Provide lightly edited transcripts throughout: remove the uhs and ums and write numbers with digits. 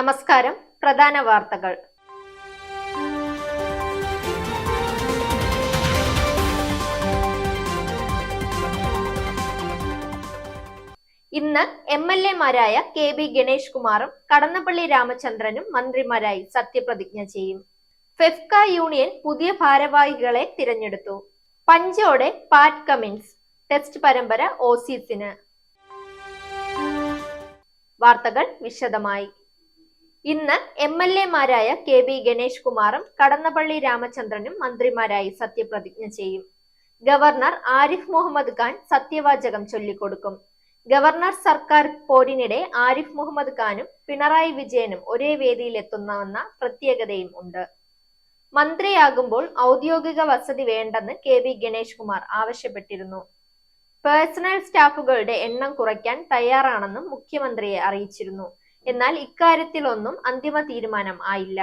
നമസ്കാരം. പ്രധാന വാർത്തകൾ. ഇന്ന് MLA-മാരായ KB ഗണേഷ് കുമാറും കടന്നപ്പള്ളി രാമചന്ദ്രനും മന്ത്രിമാരായി സത്യപ്രതിജ്ഞ ചെയ്യും. ഫെഫ്ക യൂണിയൻ പുതിയ ഭാരവാഹികളെ തിരഞ്ഞെടുത്തു. പഞ്ചോടെ പാറ്റ് കമിൻസ് ടെസ്റ്റ് പരമ്പര ഓസീസിന്. വാർത്തകൾ വിശദമായി. ഇന്ന് MLA-മാരായ KB ഗണേഷ് കുമാറും കടന്നപ്പള്ളി രാമചന്ദ്രനും മന്ത്രിമാരായി സത്യപ്രതിജ്ഞ ചെയ്യും. ഗവർണർ ആരിഫ് മുഹമ്മദ് ഖാൻ സത്യവാചകം ചൊല്ലിക്കൊടുക്കും. ഗവർണർ സർക്കാർ പോരിനിടെ ആരിഫ് മുഹമ്മദ് ഖാനും പിണറായി വിജയനും ഒരേ വേദിയിലെത്തുന്നുവെന്ന പ്രത്യേകതയും ഉണ്ട്. മന്ത്രിയാകുമ്പോൾ ഔദ്യോഗിക വസതി വേണ്ടെന്ന് KB ഗണേഷ് കുമാർ ആവശ്യപ്പെട്ടിരുന്നു. പേഴ്സണൽ സ്റ്റാഫുകളുടെ എണ്ണം കുറയ്ക്കാൻ തയ്യാറാണെന്നും മുഖ്യമന്ത്രിയെ അറിയിച്ചിരുന്നു. എന്നാൽ ഇക്കാര്യത്തിലൊന്നും അന്തിമ തീരുമാനം ആയില്ല.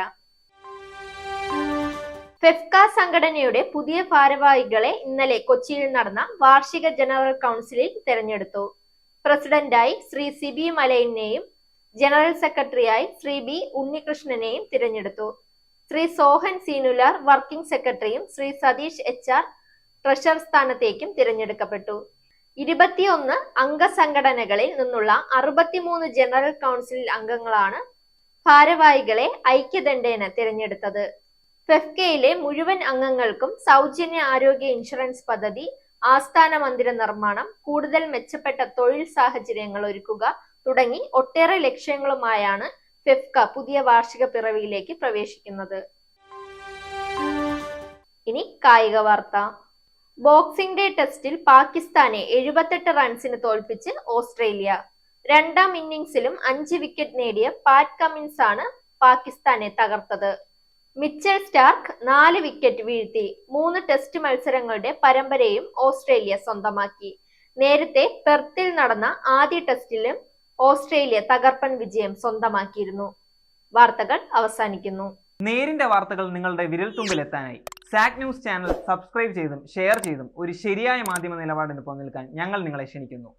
ഫെഫ്ക സംഘടനയുടെ പുതിയ ഭാരവാഹികളെ ഇന്നലെ കൊച്ചിയിൽ നടന്ന വാർഷിക ജനറൽ കൗൺസിലിൽ തെരഞ്ഞെടുത്തു. പ്രസിഡന്റായി ശ്രീ സിബി മലയിലിനെയും ജനറൽ സെക്രട്ടറിയായി ശ്രീ B ഉണ്ണികൃഷ്ണനെയും തിരഞ്ഞെടുത്തു. ശ്രീ സോഹൻ സീനുലാർ വർക്കിംഗ് സെക്രട്ടറിയും ശ്രീ സതീഷ് HR ട്രഷറർ സ്ഥാനത്തേക്കും തിരഞ്ഞെടുക്കപ്പെട്ടു. 21 അംഗസംഘടനകളിൽ നിന്നുള്ള 63 ജനറൽ കൗൺസിൽ അംഗങ്ങളാണ് ഭാരവാഹികളെ ഐക്യദണ്ഡേന തിരഞ്ഞെടുത്തത്. ഫെഫ്കയിലെ മുഴുവൻ അംഗങ്ങൾക്കും സൗജന്യ ആരോഗ്യ ഇൻഷുറൻസ് പദ്ധതി, ആസ്ഥാന മന്ദിര നിർമ്മാണം, കൂടുതൽ മെച്ചപ്പെട്ട തൊഴിൽ സാഹചര്യങ്ങൾ ഒരുക്കുക തുടങ്ങി ഒട്ടേറെ ലക്ഷ്യങ്ങളുമായാണ് ഫെഫ്ക പുതിയ വാർഷിക പിറവിയിലേക്ക് പ്രവേശിക്കുന്നത്. ഇനി കായിക വാർത്ത. ബോക്സിംഗ് ഡേ ടെസ്റ്റിൽ പാകിസ്ഥാനെ 78 റൺസിന് തോൽപ്പിച്ച് ഓസ്ട്രേലിയ. രണ്ടാം ഇന്നിംഗ്സിലും 5 വിക്കറ്റ് നേടിയ പാറ്റ് കമിൻസ് ആണ് പാകിസ്ഥാനെ തകർത്തത്. മിച്ചൽ സ്റ്റാർക്ക് 4 വിക്കറ്റ് വീഴ്ത്തി 3 ടെസ്റ്റ് മത്സരങ്ങളുടെ പരമ്പരയും ഓസ്ട്രേലിയ സ്വന്തമാക്കി. നേരത്തെ പെർത്തിൽ നടന്ന ആദ്യ ടെസ്റ്റിലും ഓസ്ട്രേലിയ തകർപ്പൻ വിജയം സ്വന്തമാക്കിയിരുന്നു. വാർത്തകൾ അവസാനിക്കുന്നു. നേരിന്റെ വാർത്തകൾ നിങ്ങളുടെ വിരൽത്തുമ്പിലെത്താനായി സാക് ന്യൂസ് ചാനൽ സബ്സ്ക്രൈബ് ചെയ്തും ഷെയർ ചെയ്തും ഒരു ശരിയായ മാധ്യമ നിലപാടിനൊപ്പം നിൽക്കാൻ ഞങ്ങൾ നിങ്ങളെ ക്ഷണിക്കുന്നു.